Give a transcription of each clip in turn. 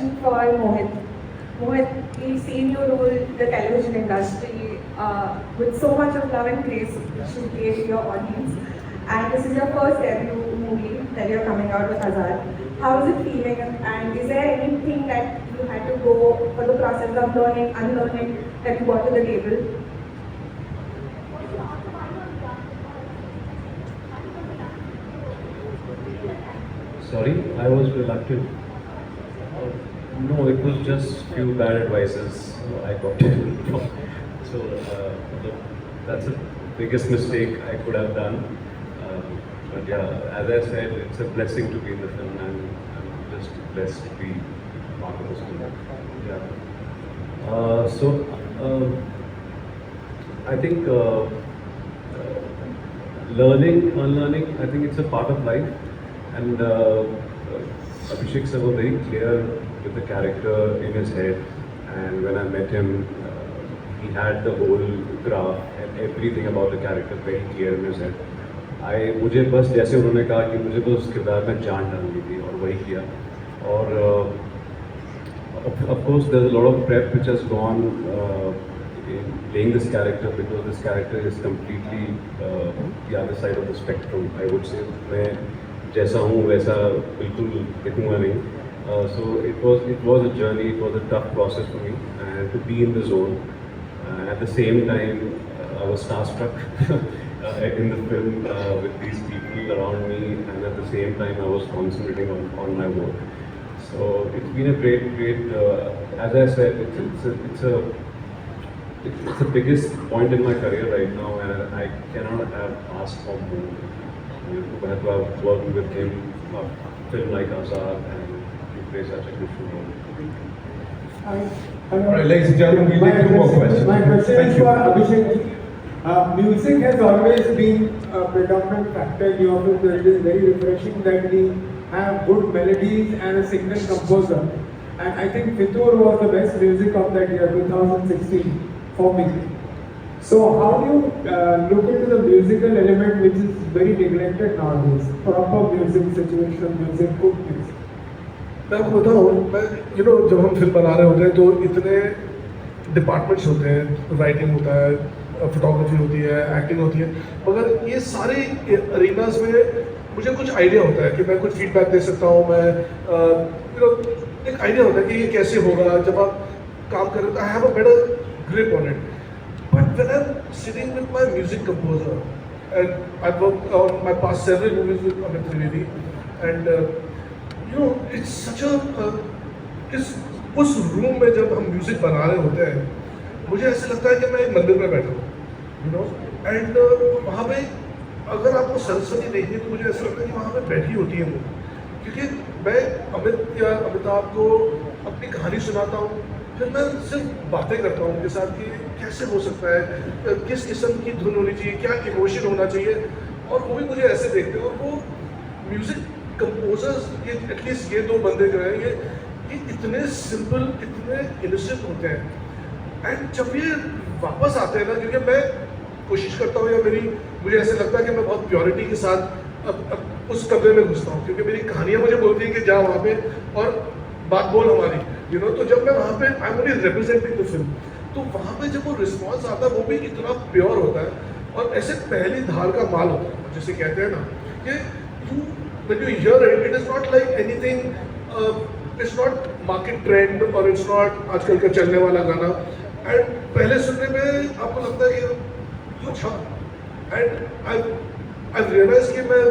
question for Mohit. Mohit, we've seen you rule the television industry with so much of love and grace which you gave to your audience. And this is your first debut movie that you're coming out with Azad. How is it feeling? And is there anything that you had to go for the process of learning, unlearning that you brought to the table? Sorry, I was reluctant. No, it was just few bad advices I got. So that's the biggest mistake I could have done. But yeah, as I said, it's a blessing to be in the film, and I'm just blessed to be part of this film. Yeah. I think learning, unlearning, I think it's a part of life. And Abhishek sir was very clear with the character in his head, and when I met him, he had the whole graph and everything about the character very clear in his head. मुझे बस जैसे उन्होंने कहा कि मुझे बस उस किरदार में जान डालनी थी और वही किया. और of course there's a lot of prep which has gone in playing this character, because this character is completely the other side of the spectrum, I would say. मैं जैसा हूँ वैसा बिल्कुल दिखूँगा नहीं. So it was a journey, it was a tough process for me, and to be in the zone. At the same time, I was starstruck in the film with these people around me, and at the same time I was concentrating on my work. So it's been a great. As I said, it's the biggest point in my career right now, and I cannot have asked for more. To have worked with him, a film like Azad, and he plays such a crucial role. Alright, ladies and gentlemen, we need 2 more questions. My question Thank is you. for Abhishek. Music has always been a predominant factor in your film. It is very refreshing that we have good melodies and a single composer. And I think Fitur was the best music of that year, 2016, for me. So how do you look into the musical element which is very neglected nowadays? Proper music situation, music, good music. मैं आपको बताऊँ, मैं जब हम film बना रहे होते हैं तो इतने डिपार्टमेंट्स होते हैं, राइटिंग होता है, फोटोग्राफी होती है, एक्टिंग होती है, मगर ये सारे अरीनास में मुझे कुछ आइडिया होता है कि मैं कुछ फीडबैक दे सकता हूँ. मैं एक आइडिया होता है कि ये कैसे होगा जब आप काम कर रहे हो. I have a better grip on it. But when I'm sitting with my music composer, and I've worked on my past several movies with Amit Trivedi, and it's such a उस रूम में जब हम music बना रहे होते हैं, मुझे ऐसे लगता है कि मैं एक मंदिर में बैठा हूँ, एंड वहाँ पे अगर आपको सरस्वती देखनी तो मुझे ऐसा लगता है कि वहाँ पे बैठी होती है वो, क्योंकि मैं अमित या अमिताभ को अपनी कहानी सुनाता हूँ, फिर मैं सिर्फ बातें करता हूँ उनके साथ कि कैसे हो सकता है, किस किस्म की धुन होनी चाहिए, क्या इमोशन होना चाहिए, और वो भी मुझे ऐसे देखते हैं. और वो म्यूज़िक कंपोजर्स, ये एटलीस्ट ये 2 बंदे जो हैं, ये इतने सिंपल, इतने इनोसेंट होते हैं. एंड जब ये वापस आते हैं ना, क्योंकि मैं कोशिश करता हूँ, या मुझे ऐसे लगता है कि मैं बहुत प्योरिटी के साथ अब उस कमरे में घुसता हूँ, क्योंकि मेरी कहानियाँ मुझे बोलती हैं कि जा वहाँ पे और बात बोल हमारी, तो जब मैं वहाँ पे I am only representing the film, तो वहाँ पे जब वो रिस्पॉन्स आता है वो भी इतना प्योर होता है, और ऐसे पहली धार का माल होता है, जैसे कहते हैं ना कि when you hear it, it is not like anything, it's not market trend, और it's not आजकल का चलने वाला गाना, and पहले सुनने में आपको लगता है कि अच्छा, and I've realized कि मैं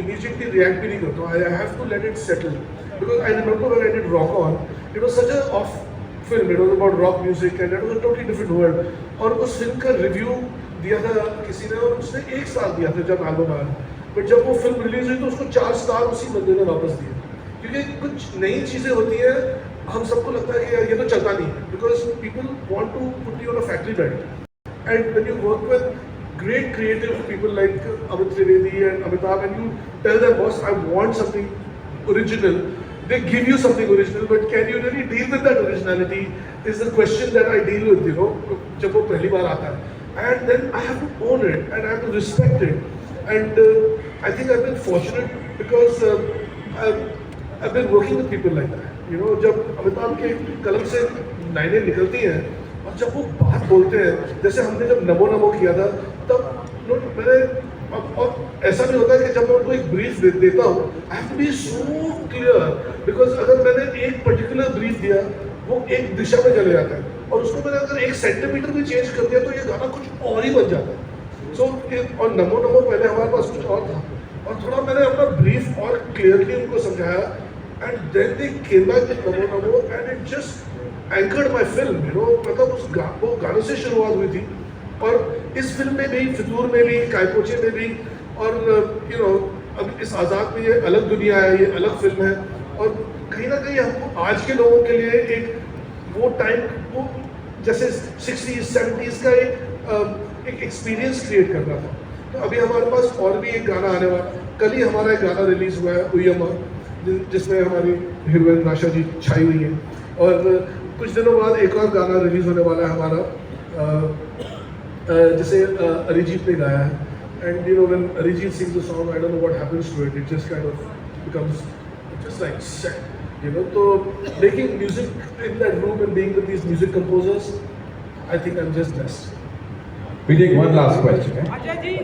immediately react भी नहीं करता हूँ. I have to let it settle, because I remember when I did Rock On, it was such a off film. It was about rock music and it was a totally different world. और उस film का review दिया था किसी ने, और उसने 1 star दिया था जब एल्बम आया, बट जब वो फिल्म रिलीज हुई तो उसको 4 स्टार उसी बंदे ने वापस दिए, क्योंकि कुछ नई चीज़ें होती हैं, हम सबको लगता है कि यार ये तो चलता नहीं है, because people want to put you on a factory bed. And when you work with great creative people like Amit Trivedi and Amitabh, and you tell them, boss, I want something original, they give you something original, but can you really deal with that originality is the question that I deal with, जब वो पहली बार आता है. And then I have to own it and I have to respect it. And I think I've been fortunate because I've been working with people like that. जब अमिताभ के कलम से लाइनें निकलती हैं और जब वो बात बोलते हैं, जैसे हमने जब नमो नमो किया था तब मैंने और ऐसा भी होता है कि जब मैं उनको एक ब्रीफ देता हूँ, I have to be so clear, because अगर मैंने एक पर्टिकुलर ब्रीफ दिया वो एक दिशा में चले जाता है और उसको मैंने अगर 1 सेंटीमीटर भी चेंज कर दिया तो ये गाना कुछ और ही बन जाता है। सो और नमो नमो पहले हमारे पास कुछ और था और थोड़ा मैंने अपना ब्रीफ और क्लियरली उनको समझाया and then they came back with Namo Namo and it just anchored my film, मतलब वो गाने से शुरुआत हुई थी और इस फिल्म में भी, फितूर में भी, कायपोचे में भी और अब इस आज़ाद में ये अलग दुनिया है, ये अलग फिल्म है और कहीं ना कहीं हमको आज के लोगों के लिए एक वो टाइम, वो जैसे 60s 70s का एक एक्सपीरियंस क्रिएट करना था। तो अभी हमारे पास और भी एक गाना आने वाला, कल ही हमारा एक गाना रिलीज हुआ है उयमा, जिसमें हमारी हीरोइन राशा जी छाई हुई है और कुछ दिनों बाद एक और गाना रिलीज होने वाला है हमारा, जिसे अरिजीत ने गाया है and when Arijit sings the song I don't know what happens to it, it just kind of becomes just like set, so making music in that room and being with these music composers, I think I'm just blessed. We take one last question. Ajay ji,